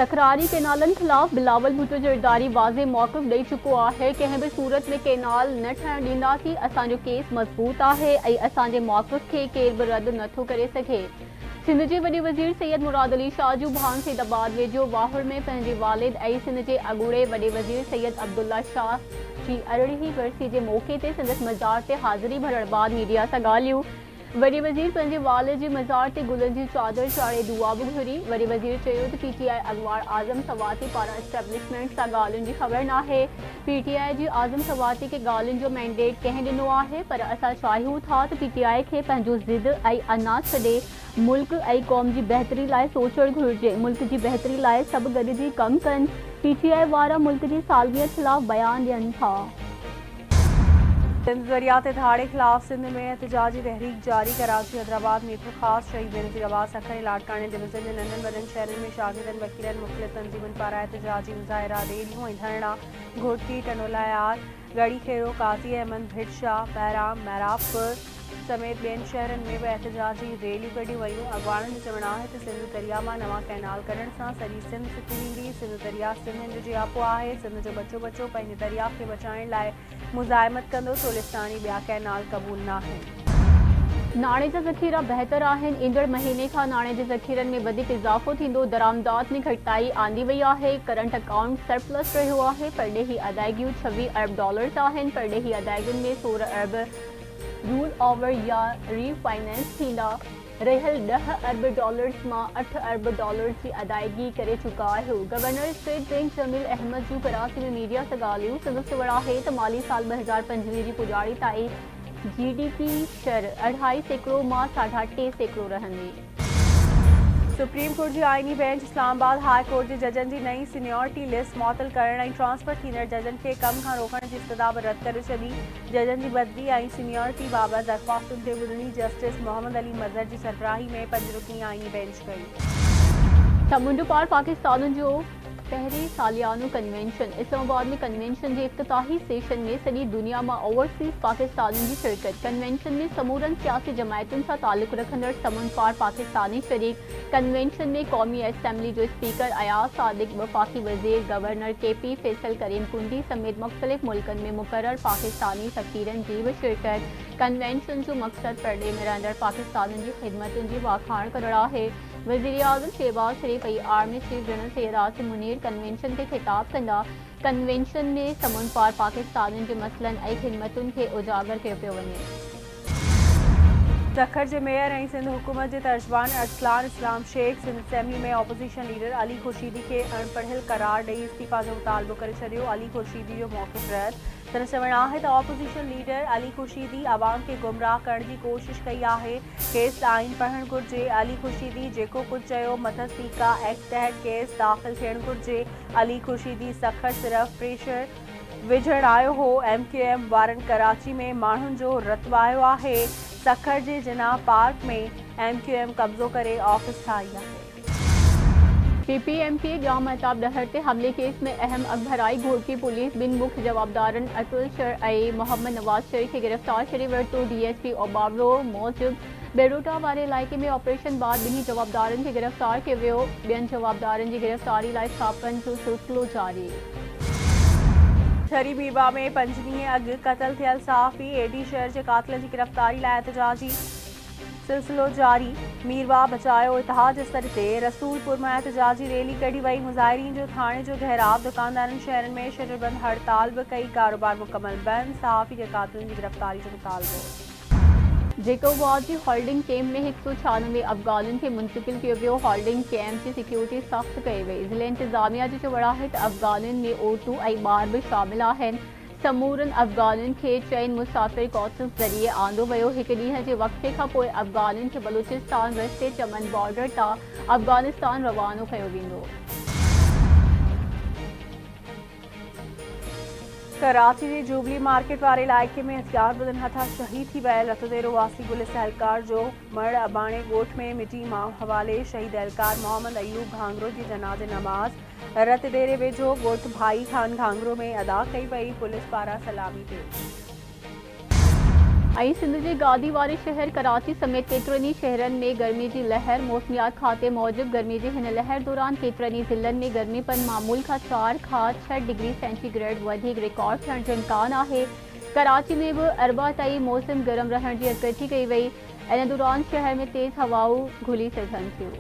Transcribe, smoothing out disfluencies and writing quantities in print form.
तकरारी केनालन खिलाफ बिलावल भुट्टो जरदारी वाज़े मौक़िफ़ ॾेई चुको आहे। कंहिं बि सूरत में केनाल न ठहण ॾींदासीं। असांजो केस मज़बूत आहे ऐं असांजे मौक़िफ़ खे केर बि रद्द नथो करे सघे। सिंध जे वॾे वज़ीर सैयद मुराद अली शाह जूं भाउनि सैदाबाद वेझो वाहुर में पंहिंजे वालिद ऐं सिंध जे अॻूणे वॾे वज़ीर सैयद अब्दुल्ला शाह जी 18हीं वरसी जे मौक़े ते संदसि मज़ार ते हाज़िरी भरण बाद मीडिया सां ॻाल्हियूं। वॾे वज़ीर पंहिंजे वालिद जे मज़ार ते गुलनि जी चादर चाढ़े दुआ बि घुरी। वॾे वज़ीर चयो त PTI अॻवान आज़म सवाती पारां एस्टेब्लिशमेंट सां ॻाल्हियुनि जी ख़बर नाहे। PTI जी आज़म सवाती खे ॻाल्हियुनि जो मैंडेट कंहिं ॾिनो आहे, पर असां चाहियूं था त PTI खे पंहिंजो ज़िद ऐं अना छॾे मुल्क ऐं क़ौम जी बहितरी लाइ सोचणु घुरिजे। मुल्क जी बहितरी लाइ सभु गॾिजी कमु कनि। PTI वारा मुल्क जी सालगिरह ख़िलाफ़ बयान ॾियनि था। सिंध ज़रियात धाड़े खिलाफ सिंध में एहतजाजी तहरीक जारी। कराची हैदराबाद मीटर ख़ास शहीद बेनज़ीर अब्बास सखर लाड़काने डिवीज़न जे नंढनि वॾनि शहरनि में शागिर्दनि वकीलनि मुख़्तलिफ़ तंज़ीमुनि पारां एहतजाजी मुज़ाहिरा रैलियूं ऐं धरना घोटकी टनोलायार गढ़ी खेड़ो काज़ी अहमद भिट शाह बहराम मैरापुर समेत ॿियनि शहरनि में बि एहतजाजी रैलियूं कढियूं वयूं। अॻवाननि जो चवणु आहे त सिंध दरिया मां नवां कैनाल कढण सां सॼी सिंध सुकी वेंदी। सिंध दरिया सिंध जो जियापो आहे। सिंध जो बचो बचो पंहिंजे दरिया खे बचाइण लाइ मुज़ाहिमत कंदो। सोलिस्तानी ॿिया कैनाल क़बूल न आहिनि। नाणे जा ज़ख़ीरा बहितर आहिनि। ईंदड़ महीने खां नाणे जे ज़ख़ीरनि में वधीक इज़ाफ़ो थींदो। दरामदात में घटिताई आंदी वई आहे। करंट अकाउंट सरप्लस रहियो आहे। परॾेही अदायगियूं $26 अरब आहिनि। परॾेही अदायगियुनि में $16 अरब रूल ओवर या रीफाइनेंस थींदा। रहियल $10 अरब मां $8 अरब जी अदायगी करे चुका आहियो। Governor state bank Jamil Ahmed जूं कराची में मीडिया सां ॻाल्हियूं। संदसि चवणु आहे त माली साल 2025 जी पुॼाड़ी ताईं GDP शर 2.5% मां 3.5% रहंदी। सुप्रीम कोर्ट जी आइनी बेंच इस्लामाबाद हाई कोर्ट जे जजनि जी नई सीनियरिटी लिस्ट मुअतल करण ऐं ट्रांसफर थींदड़ जजनि खे कम खां रोकण जी इस्तदा बि रद्द करे छॾी। जजनि जी बदली ऐं सीनियरिटी बाबति दरख़्वास्तुनि ते ॿुधणी जस्टिस मोहम्मद अली मज़हर जी सरबराही में 5 रुकनी आइनी बेंच कई। समुंड पार पाकिस्तान जो पहिरें सालियानो कन्वेंशन। इस्लामाबाद में कन्वेंशन जे इफ्तिताही सेशन में सॼी दुनिया मां ओवरसीज़ पाकिस्तानियुनि जी शिरकत। कन्वेंशन में समूरनि सियासी जमायतुनि सां तालुक़ रखंदड़ समुंड पार पाकिस्तानी शरीक। कन्वेंशन में क़ौमी असेंबली जो स्पीकर अयाज़ सादिक, वफ़ाक़ी वज़ीर गवर्नर KP फैसल करीम कुंडी समेत मुख़्तलिफ़ मुल्कनि में मुक़र्रर पाकिस्तानी फ़क़ीरनि जी बि शिरकत। कन्वेंशन जो मक़सदु परॾे में रहंदड़ पाकिस्तानियुनि जी ख़िदमतुनि जी वाखाण करणु आहे। वज़ीर आज़म शहबाज शरीफ़ ऐं army chief general Syed Asim Munir convention खे ख़िताब कंदा। कन्वेंशन में समुंड पार पाकिस्तानियुनि जे मसइलनि ऐं ख़िदमतुनि खे उजागर कयो पियो वञे। सखर जे मेयर ऐं सिंध हुकूमत जे तर्जमान अरसलान इस्लाम शेख सिंध असेंबली में ऑपोज़िशन लीडर अली खुर्शीदी खे अणपढ़ियल करार ॾेई इस्तीफ़ा जो मुतालबो करे छॾियो। अली खुर्शीदी जो मौक़िफ़ रद्द। संदसि चवणु आहे त ऑपोज़िशन लीडर अली खुर्शीदी अवाम खे गुमराह करण जी कोशिश कई आहे। केस आइन पढ़णु घुरिजे। अली खुर्शीदी जेको कुझु चयो मथसीका एक्ट तहत केस दाख़िल थियणु घुरिजे। अली खुर्शीदी सखर सिर्फ़ प्रेशर विझण आयो हो। MQM वारनि कराची में माण्हुनि जो रतवायो आहे। सखर जे जिना पार्क में MQM कब्ज़ो करे ऑफिस ठाही आहे। PPMK जाम महताब डहर ते हमले केस में अहम अखबराई घोटकी पुलिस ॿिनि मुख्य जवाबदारनि अतुल शर ऐं मोहम्मद नवाज़ शर खे गिरफ़्तार करे वरितो। DSP ओबावरो मूजिब बेरोटा वारे इलाइक़े में ऑपरेशन बाद ॿिन्ही जवाबदारनि खे गिरफ़्तार कयो वियो। ॿियनि जवाबदारनि जी गिरफ़्तारी लाइ छापनि जो सिलसिलो जारी। छरी बीबा में 5 ॾींहं अॻु क़तल थियल सहाफ़ी AD शहर जे क़ातिल जी गिरफ़्तारी लाइ एहतजाजी सिलसिलो जारी। मीरवा बचायो इतिहाद जे सर ते रसूलपुर में एहतजाजी रैली कढी वई। मुज़ाहिरीन जो थाणे जो घेराव। दुकानदारनि शहरनि में शटरबंद हड़ताल बि कई। कारोबार मुकमल बंदि। सहाफ़ी जे क़ातिलनि जी गिरफ़्तारी जो मुतालबो। जेकोबाद जी होल्डिंग कैम्प में 196 अफ़गाननि खे मुंतक़िल कयो वियो। होल्डिंग कैम्प जी सिक्योरिटी सख़्त कई वई। ज़िले इंतिज़ामिया जो चवणु आहे त अफ़गाननि में औरतूं ऐं ॿार बि शामिल आहिनि। समूरनि अफ़गाननि खे चइनि मुसाफ़िर कॉसिस ज़रिए आंदो वियो। हिकु ॾींहं जे वक़्फ़े खां पोइ अफ़गाननि खे बलूचिस्तान रस्ते चमन बॉर्डर तां अफ़गानिस्तान रवानो कयो वेंदो। कराची जे जूबली मार्केट वारे इलाइक़े में हथियारबंदनि हथां शहीद थी वियल रतुदेरो वासी पुलिस एहलकार जो मड़ अबाणे ॻोठ में मिटी मां हवाले। शहीद एहलकार मोहम्मद अयूब घांगरो जी जनाज़े नमाज़ रतदेरे वेझो ॻोठ भाई खान घांगरो में अदा कई वई। पुलिस पारां सलामी पेश। ऐं सिंध जे गादी वारे शहर कराची समेत केतिरनि शहरनि में गर्मी जी लहर। मौसमियात खाते मूजिबि गर्मी जी हिन लहर दौरान केतिरनि ज़िलनि में गर्मीपन मामूल खां 4 खां 6 डिग्री सेंटीग्रेड वधीक रिकॉर्ड थियण जो इम्कान आहे। कराची में बि अरबा ताईं मौसम गरम रहण जी अॻकथी कई वई। इन दौरान शहर में तेज़ हवाऊं घुली सघनि थियूं।